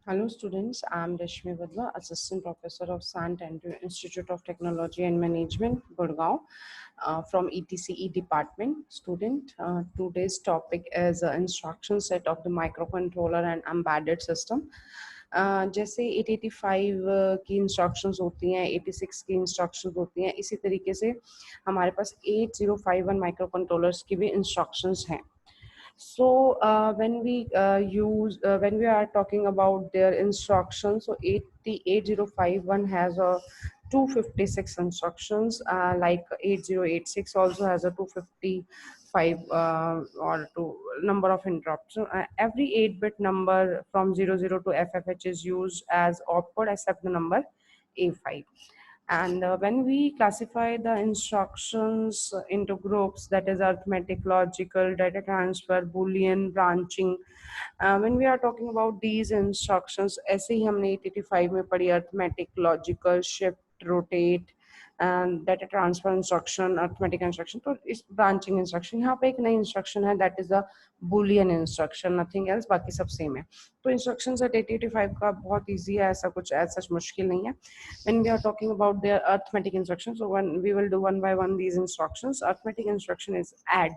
Hello students, I am Rashmi Vadla, Assistant Professor of Sant Andrew Institute of Technology and Management, Gurgaon, from ETCE department. Student, today's topic is instruction set of the microcontroller and embedded system. जैसे 885 की instructions होती हैं, 86 की instructions होती हैं, इसी तरीके से हमारे पास 8051 माइक्रो कंट्रोलर्स की भी इंस्ट्रक्शंस हैं. So when we are talking about their instructions, so 88051 has a 256 instructions, like 8086 also has a 255 or two number of interrupts. So, every 8-bit number from 00 to FFH is used as opcode except the number A5. And when we classify the instructions into groups, that is arithmetic, logical, data transfer, Boolean, branching, when we are talking about these instructions, ऐसे ही हमने 885 में पढ़ी arithmetic, logical, shift, rotate, and data transfer instruction, arithmetic instruction. तो इस branching instruction यहाँ पे एक नई instruction है, that is the Boolean instruction, nothing else, बाकी सब same है. तो instructions at 885 का बहुत easy है, ऐसा कुछ as such मुश्किल नहीं है. When we are talking about their arithmetic instructions, so when we will do one by one these instructions. Arithmetic instruction is add,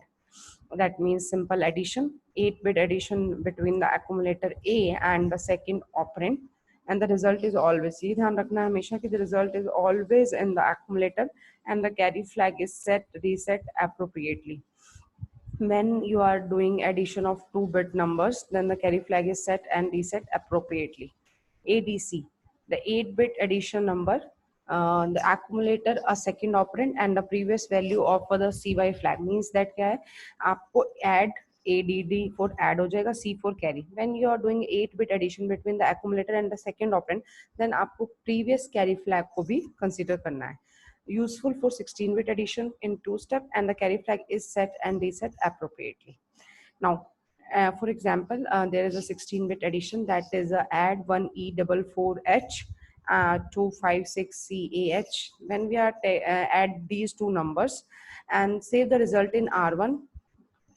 that means simple addition, 8-bit addition between the accumulator A and the second operand, and the result is always, ये ध्यान रखना हमेशा कि the result is always in the accumulator and the carry flag is set reset appropriately. When you are doing addition of 2-bit numbers, then the carry flag is set and reset appropriately. ADC, the 8-bit addition number, the accumulator a second operand and the previous value of the CY flag, means that क्या है आपको add ADD for add हो जाएगा, C for carry. When you are doing 8-bit addition between the accumulator and the second operand, then आपको previous carry flag को भी consider करना है. Useful for 16-bit addition in 2-step, and the carry flag is set and reset appropriately. Now, for example, there is a 16-bit addition, that is add 1E44H 256CAH. When we are add these two numbers and save the result in R1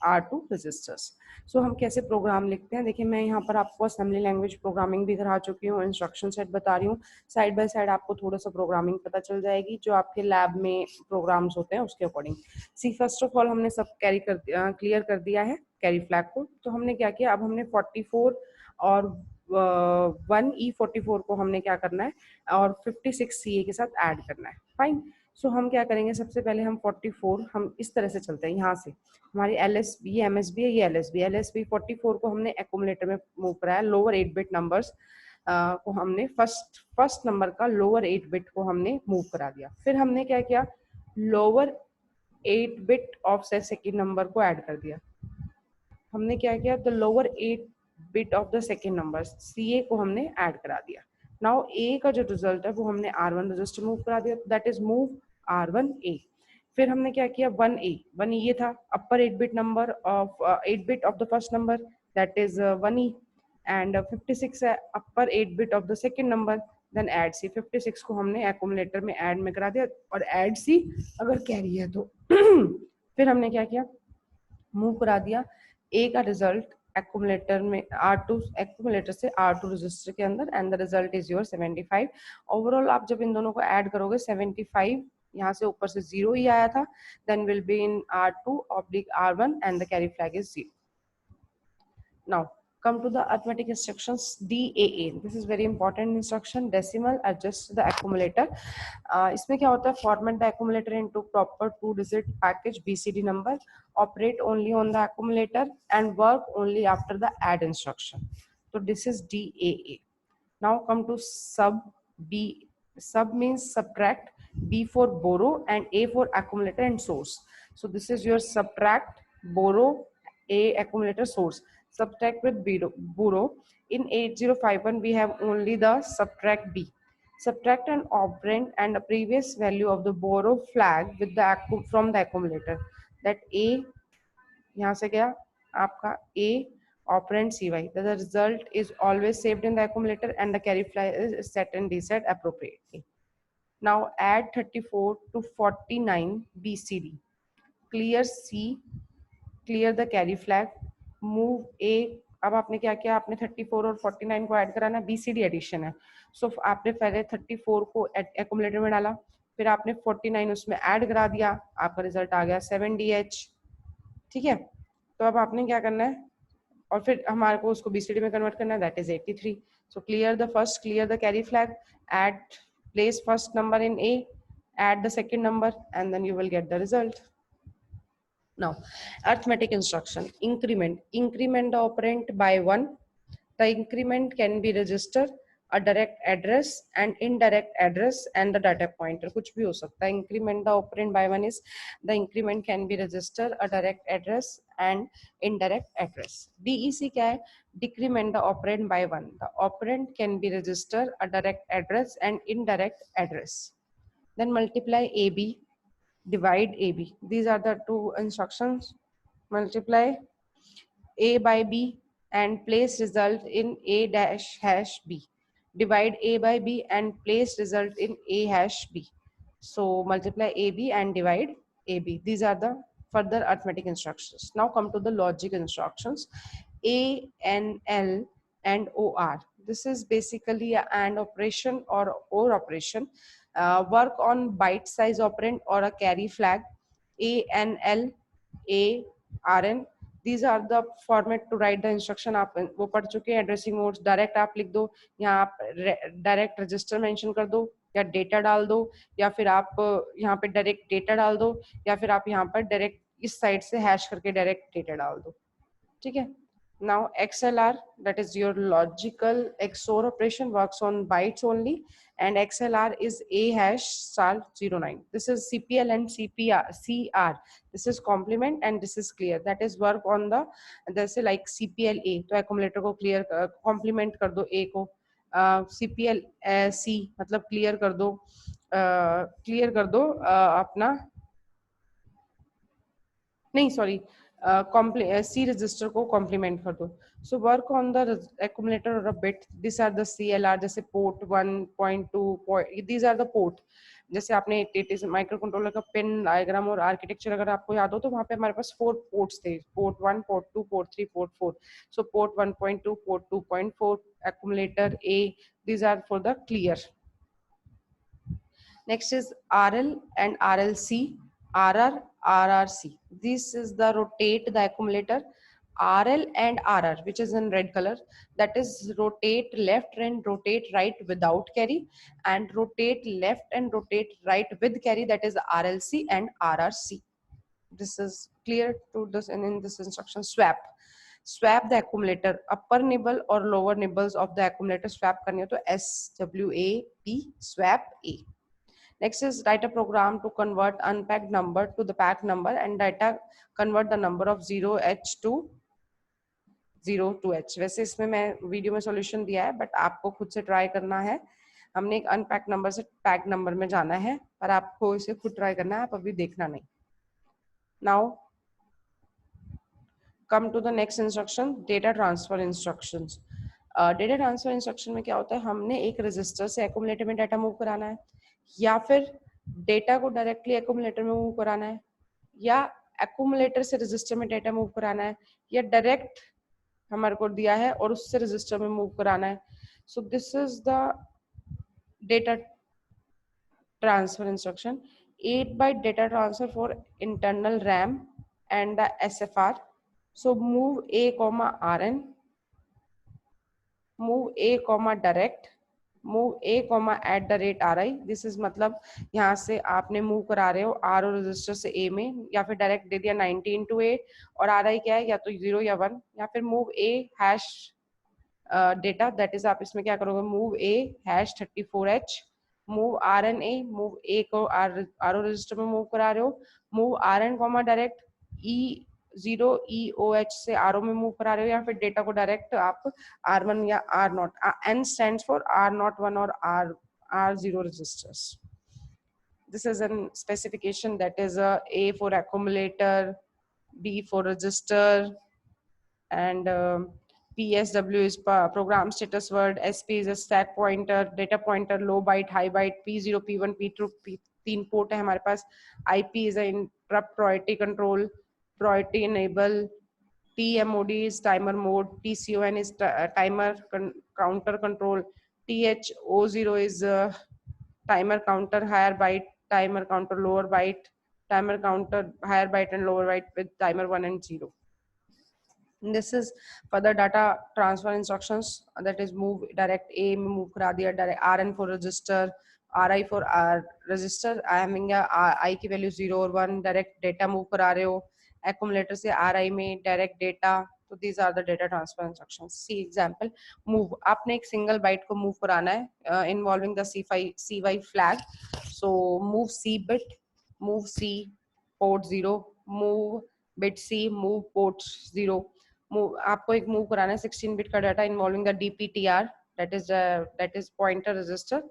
R2 registers. So हम कैसे programme लिखते हैं, देखिए मैं यहाँ पर आपको assembly language programming भी करा चुकी हूँ, इंस्ट्रक्शन सेट बता रही हूँ, साइड बाय साइड आपको थोड़ा सा प्रोग्रामिंग पता चल जाएगी जो आपके लैब में प्रोग्राम्स होते हैं उसके according. See first of all हमने सब क्लियर कर दिया है कैरी फ्लैग को. तो हमने क्या किया, अब हमने 44 और 1E44 को हमने क्या करना है और 56CA के साथ ऐड करना है. फाइन. सो हम क्या करेंगे, सबसे पहले हम 44, हम इस तरह से चलते हैं, यहाँ से हमारी LSB MSB है, ये LSB 44 को हमने एक्यूमुलेटर में मूव कराया. लोअर 8-बिट नंबर्स को हमने फर्स्ट नंबर का लोअर 8-बिट को हमने मूव करा दिया. फिर हमने क्या किया, lower eight bit of second number को ऐड कर दिया. हमने क्या किया, the lower eight bit of the second number CA को हमने ऐड करा दिया. नाउ A का जो रिजल्ट है वो हमने R1 रजिस्टर मूव करा दिया, दैट इज मूव R1A. फिर हमने क्या किया, 1E ये था upper eight bit number of eight bit of the first number, that is 1E, and 56 है upper eight bit of the second number, then add C. 56 को हमने एक्यूमुलेटर में ऐड में करा दिया और ऐड C अगर कैरी है तो. फिर हमने क्या किया, मूव करा दिया A का रिजल्ट एक्यूमुलेटर में R2 एक्यूमुलेटर से R2 रजिस्टर के अंदर, and the result is your 75. Overall आप जब इन दोनों को ऐड करोगे 75, यहाँ से ऊपर से 0 ही आया था, then will be in R2/R1 and the carry flag is 0. Now come to the arithmetic instructions, DAA. This is very important instruction, decimal adjust the accumulator. इसमें क्या होता है, format the accumulator into proper 2-digit package BCD number, operate only on the accumulator and work only after the add instruction. So this is DAA. Now come to sub B. Sub means subtract, B for borrow, and A for accumulator and source. So this is your subtract, borrow, A accumulator, source. Subtract with borrow. In 8051 we have only the subtract B. Subtract an operand and a previous value of the borrow flag with the from the accumulator. That A यहाँ से गया आपका A operand CY. The result is always saved in the accumulator and the carry flag is set and reset appropriately. Now add 34 to 49 BCD. Clear C, clear the carry flag, move A अब आपने क्या किया, आपने 34 और 49 को add कराना, BCD addition है। सो आपने पहले 34 को एक्यूमुलेटर में डाला, फिर आपने 49 उसमें ऐड करा दिया, आपका रिजल्ट आ गया 7DH। ठीक है, तो अब आपने क्या करना है, और फिर हमारे को उसको BCD में कन्वर्ट करना है, that is 83। So clear the first, clear the carry flag, add place first number in A, add the second number, and then you will get the result. Now arithmetic instruction, increment the operand by 1. The increment can be register, a direct address, and indirect address, and the data pointer, कुछ भी हो सकता है। increment the operand by 1 is the increment can be register, a direct address, and indirect address. DEC क्या है, decrement the operand by 1. The operand can be register, a direct address, and indirect address. Then multiply AB, divide AB. These are the two instructions. Multiply A by B and place result in A dash hash B. Divide A by B and place result in A hash B. So multiply AB and divide AB. These are the further arithmetic instructions. Now come to the logic instructions. A, N, L and OR. This is basically a AND operation or OR operation. Work on byte size operand or a carry flag. A, N, L, A, RN. These are the format to write the instruction. आप वो पढ़ चुके हैं, addressing modes. Direct आप लिख दो, यहाँ आप डायरेक्ट रजिस्टर मेंशन कर दो, या डेटा डाल दो, या फिर आप यहाँ पे डायरेक्ट डेटा डाल दो, या फिर आप यहाँ पर डायरेक्ट इस साइड से हैश करके डायरेक्ट डेटा डाल दो। ठीक है, now XLR, that is your logical XOR operation, works on bytes only, and XLR is A hash star 09. This is CPL and CR. This is complement and this is clear. That is work on the, जैसे like CPL A, तो accumulator को clear complement कर दो A को, CPL C मतलब clear कर दो, अपना नहीं सॉरी, सी रजिस्टर को कॉम्प्लीमेंट कर दो। So work on the accumulator और a bit. This are the CLR, जैसे port 1.2, these are the port. जैसे आपने माइक्रो कंट्रोलर का पिन डायग्राम और आर्किटेक्चर अगर आपको याद हो, तो वहाँ पे हमारे पास 4 पोर्ट्स थे, port 1, port 2, port 3, port 4। So port 1.2, port 2.4, accumulator A, these are for the clear. Next is RL and RLC, RR, RRC. This is the rotate the accumulator. RL and RR, which is in red color, that is rotate left and rotate right without carry, and rotate left and rotate right with carry, that is RLC and RRC. This is clear to this, and in this instruction, swap the accumulator, upper nibble or lower nibbles of the accumulator swap करनी हो तो SWAP, swap A. Next is write a program to convert unpacked number to the packed number, and data convert the number of 0H to 02H. वैसे इसमें मैं video में solution दिया है, but आपको खुद से ट्राई करना है। हमने एक अनपैक्ड नंबर से पैक्ड नंबर में जाना है, पर आपको इसे खुद ट्राई करना है, आप अभी देखना नहीं। Now come to the next instruction, data transfer instructions. Data transfer instruction में क्या होता है, हमने एक रजिस्टर से एक्यूमुलेटर में डाटा मूव कराना है, या फिर डेटा को डायरेक्टली एक्यूमुलेटर में मूव कराना है, या एक्यूमुलेटर से रजिस्टर में डेटा मूव कराना है, या डायरेक्ट हमारे को दिया है और उससे रजिस्टर में मूव कराना है। So this is the data transfer instruction. 8 byte data transfer for internal RAM and the SFR. So move A, RN, move A, direct, move A, @RI. This is मतलब यहाँ से आपने मूव करा रहे हो R और रजिस्टर से A में, या फिर डायरेक्ट दे दिया 19 to A, और RI क्या है, या तो 0 या 1, या फिर move A hash data, that is आप इसमें क्या करोगे, move A hash 34H, move RNA, move A को RO रजिस्टर में मूव करा रहे हो, मूव RN, डायरेक्ट E0EOH से RO में मूव करा रहे हो, या फिर डेटा को डायरेक्ट आप R1 या R0, N stands for R01 और R0 registers. This is a specification, that is A for accumulator, B for register, and PSW is program status word, SP is a stack pointer, data pointer, low byte, high byte, P0, P1, P2, P3 port है हमारे पास, IP is a interrupt priority control, priority enable, TMOD is timer mode, TCON is timer counter control, THO0 is timer counter higher byte, timer counter lower byte, timer counter higher byte and lower byte with timer 1 and 0. This is for the data transfer instructions, that is move direct A में move करा दिया, direct RN for register, RI for R register, having I की value 0 और 1, direct data move करा रहे हो accumulator से RI में direct data. So these are the data transfer instructions. See example, move, आपने एक single byte को move कराना है involving the CY flag. So move C bit, move C port 0, move bit C, move port 0. आपको एक move कराना है 16 bit का data involving the DPTR, that is pointer register.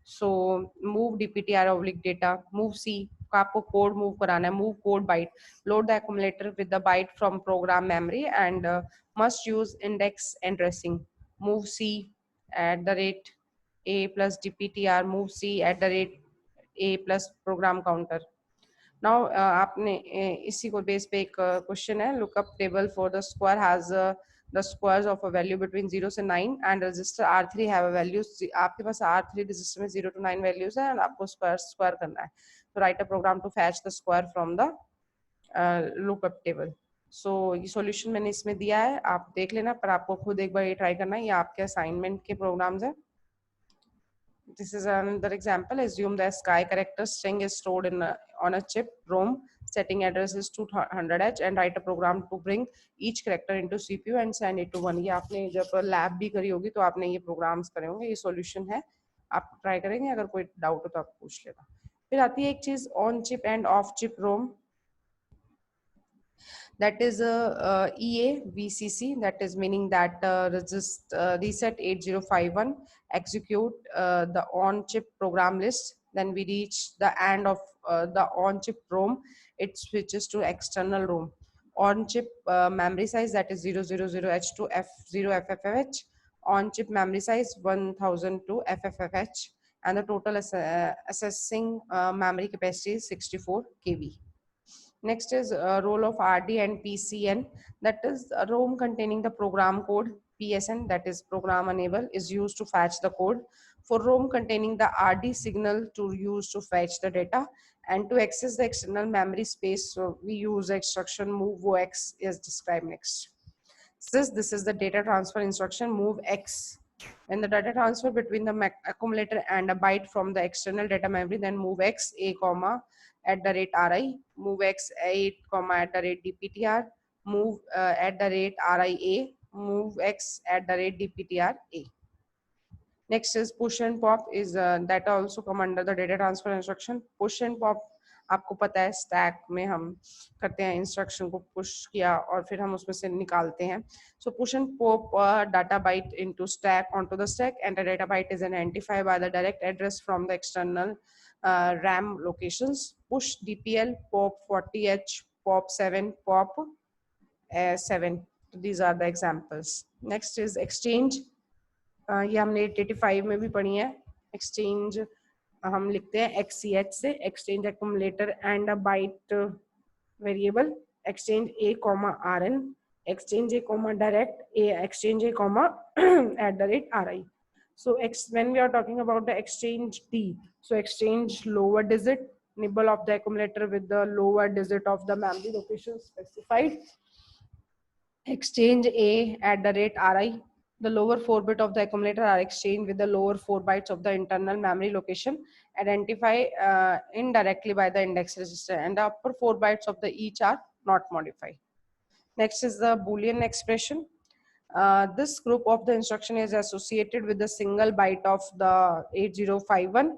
So move DPTR oblique data, move C का आपको code move कराना है, move code byte, load the accumulator with the byte from program memory and must use index addressing, move C at the rate A plus DPTR, move C at the rate A plus program counter. Now आपने इसी को base पे एक question है, lookup table for the square has the squares of a value between 0 से 9 and register R3 have a value, आपके पास R3 रजिस्टर में 0 to 9 वैल्यूज है एंड आपको स्क्वायर करना है. तो write a program to fetch the square from the lookup table. So ये सॉल्यूशन मैंने इसमें दिया है, आप देख लेना, पर आपको खुद एक बार ये ट्राई करना है, ये आपके असाइनमेंट के प्रोग्राम्स है. This is another example. Assume the sky character string is stored in on a chip ROM. Setting address is 200H and write a program to bring each character into CPU and send it to 1. ये आपने जब lab भी करी होगी तो आपने ये programmes करे होंगे. ये सॉल्यूशन है, आप ट्राई करेंगे, अगर कोई डाउट हो तो आप पूछ लेना. फिर आती है एक चीज on chip and off chip ROM, that is EA VCC, that is meaning that reset 8051 execute the on chip program list, then we reach the end of the on chip ROM, it switches to external ROM. On chip memory size, that is 000H to F0FFH, on chip memory size 1000 to FFFH, and the total accessing memory capacity is 64 KB. Next is role of RD and PCN, that is a ROM containing the program code. PSN, that is program enable, is used to fetch the code. For ROM containing the RD signal to use to fetch the data, and to access the external memory space, so we use the instruction move OX as described next. This is the data transfer instruction move X. When the data transfer between the accumulator and a byte from the external data memory, then move X A comma at the rate RI, move X 8 comma at the rate DPTR, move at the rate RIA, move X at the rate DPTR A. Next is push and pop, is that also come under the data transfer instruction. Push and pop आपको पता है stack में हम करते हैं, instruction को push किया और फिर हम उसमें से निकालते हैं. So push and pop data byte into stack onto the stack, and the data byte is identified by the direct address from the external RAM locations. Push DPL, pop 40H, pop 7, pop 7. These are the examples. Next is exchange. ये हमने 85 में भी पढ़ी है. Exchange हम लिखते हैं XCH से, exchange accumulator and a byte variable, exchange A comma RN, exchange A comma direct A, exchange A comma at the rate RI. So when we are talking about the exchange D, so exchange lower digit nibble of the accumulator with the lower digit of the memory location specified, exchange A at the rate RI. The lower 4 bit of the accumulator are exchanged with the lower 4 bytes of the internal memory location identified indirectly by the index register, and the upper 4 bytes of the each are not modified. Next is the Boolean expression. This group of the instruction is associated with the single byte of the 8051,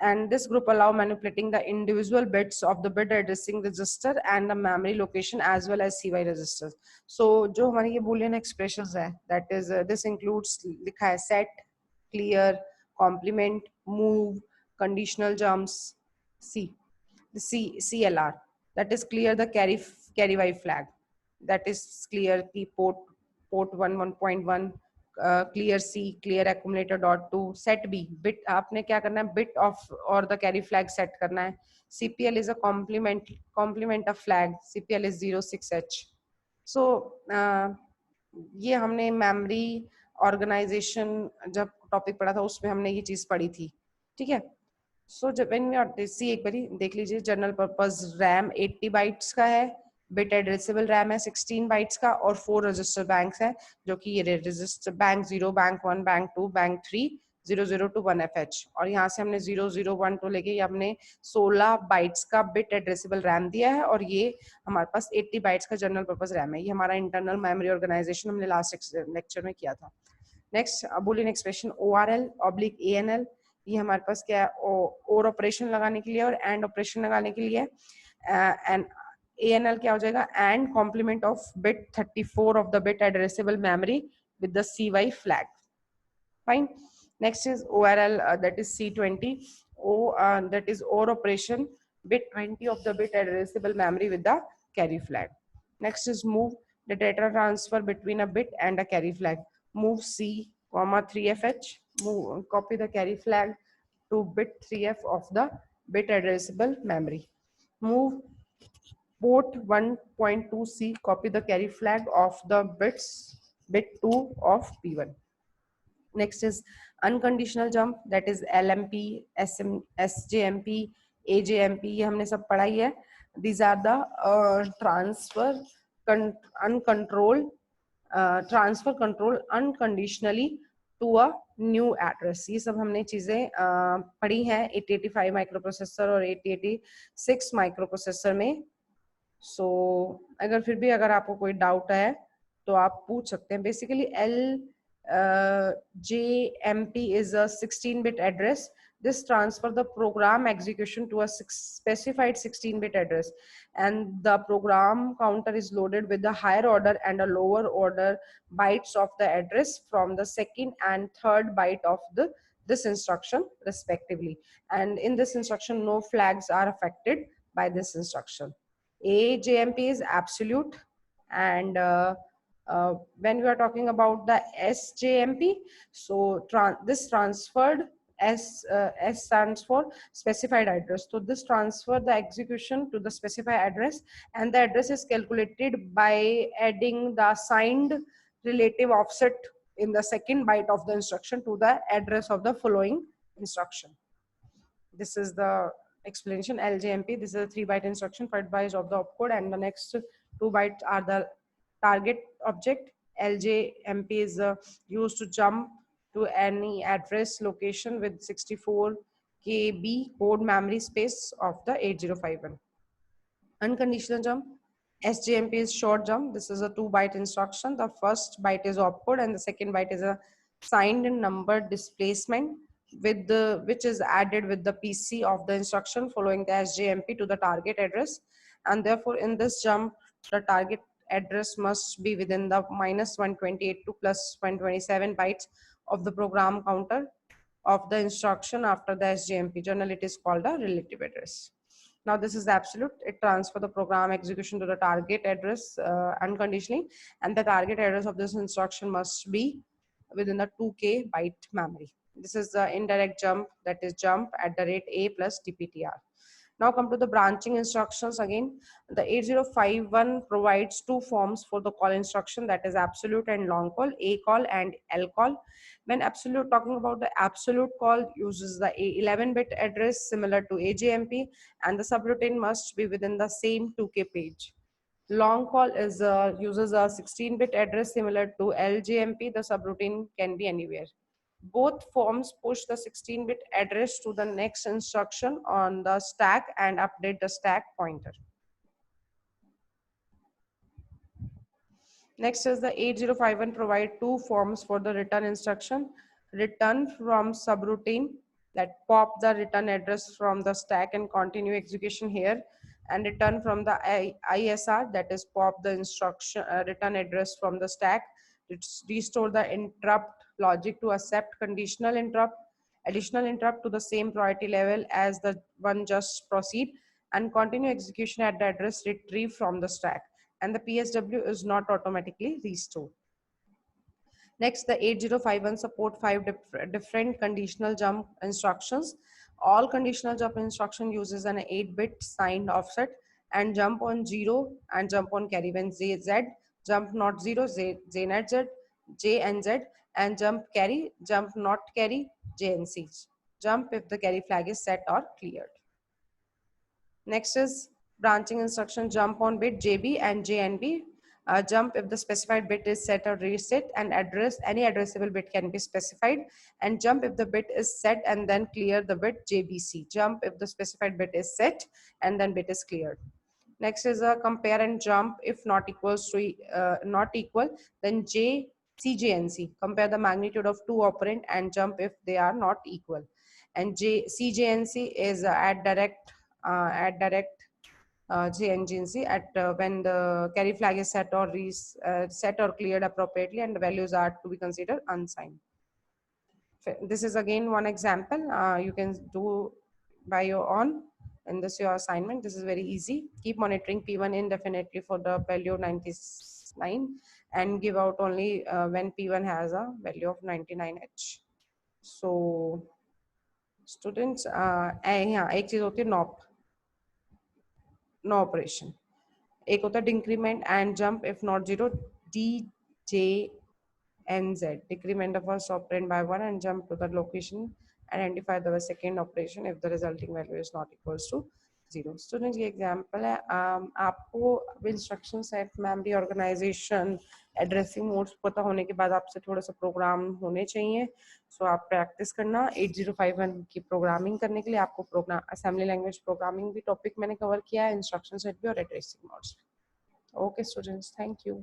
and this group allow manipulating the individual bits of the bit addressing register and the memory location as well as CY registers. So जो हमारी ये Boolean expressions है, that is this includes लिखा है set, clear, complement, move, conditional jumps, CLR, that is clear the carry Y flag, that is clear the port 1.1, clear C, clear accumulator dot to, set B, bit आपने क्या करना है, bit of और the carry flag set करना है. CPL is a complement of flag, CPL is 06H. सो ये हमने memory organisation जब टॉपिक पढ़ा था उसमें हमने ये चीज पढ़ी थी, ठीक है। सो जब व्हेन वी आर सी एक बारी देख लीजिए, जनरल पर्पस रैम 80 बाइट्स का है, बिट एड्रेसेबल रैम है 16 बाइट्स का, और 4 रजिस्टर बैंक्स है, जो कि ये register bank 0, bank 1, bank 2, bank 3, 00 to 1FH। और यहाँ से हमने 0012 टू लेके ये हमने 16 बाइट्स का बिट एड्रेसेबल रैम दिया है, और ये हमारे पास 80 बाइट्स का जनरल पर्पस रैम है। ये हमारा इंटरनल मेमोरी ऑर्गेनाइजेशन हमने लास्ट लेक्चर में किया था। Next Boolean expression ORL oblique ANL, ये हमारे पास क्या है, और ऑपरेशन लगाने के लिए और एंड ऑपरेशन लगाने के लिए। एंड ANL क्या हो जाएगा, and complement of bit 34 of the bit addressable memory with the CY flag. Fine. Next is ORL, that is C20. That is OR operation, bit 20 of the bit addressable memory with the carry flag. Next is move, the data transfer between a bit and a carry flag. Move C, 3FH. Move, copy the carry flag to bit 3F of the bit addressable memory. Move port 1.2C, copy the carry flag of the bit 2 of P1. Next is unconditional jump, that is LMP, SJMP, AJMP, ये हमने सब पढ़ा ही है. These are the transfer control unconditionally to a new address. ये सब हमने चीजें पढ़ी हैं 8085 माइक्रो प्रोसेसर और 8086 माइक्रो प्रोसेसर में. सो अगर फिर भी अगर आपको कोई डाउट है तो आप पूछ सकते हैं. Basically JMP is a 16-bit address. This transfer the program execution to a specified 16-bit address, and the program counter is loaded with the higher order and a lower order bytes of the address from the second and third byte of this instruction respectively. And in this instruction, no flags are affected by this instruction. AJMP is absolute, and when we are talking about the SJMP, so this transferred S stands for specified address. So this transfer the execution to the specified address, and the address is calculated by adding the signed relative offset in the second byte of the instruction to the address of the following instruction. This is the explanation. LJMP, this is a 3-byte instruction, 5 bytes of the opcode, and the next 2 bytes are the target object. LJMP is used to jump to any address location with 64 KB code memory space of the 8051. Unconditional jump, SJMP is short jump. This is a 2-byte instruction. The first byte is opcode and the second byte is a signed number displacement with which is added with the PC of the instruction following the SJMP to the target address. And therefore in this jump, the target address must be within the -128 to +127 bytes of the program counter of the instruction after the SJMP. Generally, it is called a relative address. Now, this is absolute. It transfers the program execution to the target address unconditionally, and the target address of this instruction must be within the 2K byte memory. This is the indirect jump, that is jump at the rate A plus DPTR. Now come to the branching instructions again. The 8051 provides 2 forms for the call instruction, that is absolute and long call, A call and L call. When absolute, talking about the absolute call, uses the 11-bit address similar to AJMP, and the subroutine must be within the same 2K page. Long call is uses a 16-bit address similar to LJMP. The subroutine can be anywhere. Both forms push the 16-bit address to the next instruction on the stack and update the stack pointer. Next is the 8051 provide 2 forms for the return instruction. Return from subroutine, that pop the return address from the stack and continue execution here, and return from the ISR, that is pop the instruction return address from the stack. It's restore the interrupt logic to accept conditional interrupt, additional interrupt to the same priority level as the one just proceed, and continue execution at the address retrieved from the stack, and the PSW is not automatically restored. Next, the 8051 support 5 different conditional jump instructions. All conditional jump instruction uses an 8-bit signed offset and jump on 0 and jump on carry when Z jump not 0, j net z, j and z, and jump carry, jump not carry, j and c. Jump if the carry flag is set or cleared. Next is branching instruction, jump on bit JB and JNB. Jump if the specified bit is set or reset, and any addressable bit can be specified, and jump if the bit is set and then clear the bit JBC. Jump if the specified bit is set and then bit is cleared. Next is a compare and jump if not equals to not equal, then J CJ and C. Compare the magnitude of two operand and jump if they are not equal. And CJ and C is add direct GNGNC at when the carry flag is set or set or cleared appropriately, and the values are to be considered unsigned. This is again one example you can do by your own in this your assignment. This is very easy. Keep monitoring P1 indefinitely for the value of 99 and give out only when P1 has a value of 99H. So students, यहाँ एक चीज होती है no operation, एक होता है decrement and jump if not 0, D J N Z, decrement the first operand by 1 and jump to the location, identify the second operation if the resulting value is not equals to 0. Students ये example है. आपको instruction set, memory organisation, addressing modes पता होने के बाद आपसे थोड़ा सा प्रोग्राम होने चाहिए. सो आप प्रैक्टिस करना. 8051 की प्रोग्रामिंग करने के लिए आपको प्रोग्राम असेंबली लैंग्वेज प्रोग्रामिंग भी टॉपिक मैंने कवर किया है, इंस्ट्रक्शन सेट भी और addressing modes. Okay students, thank you.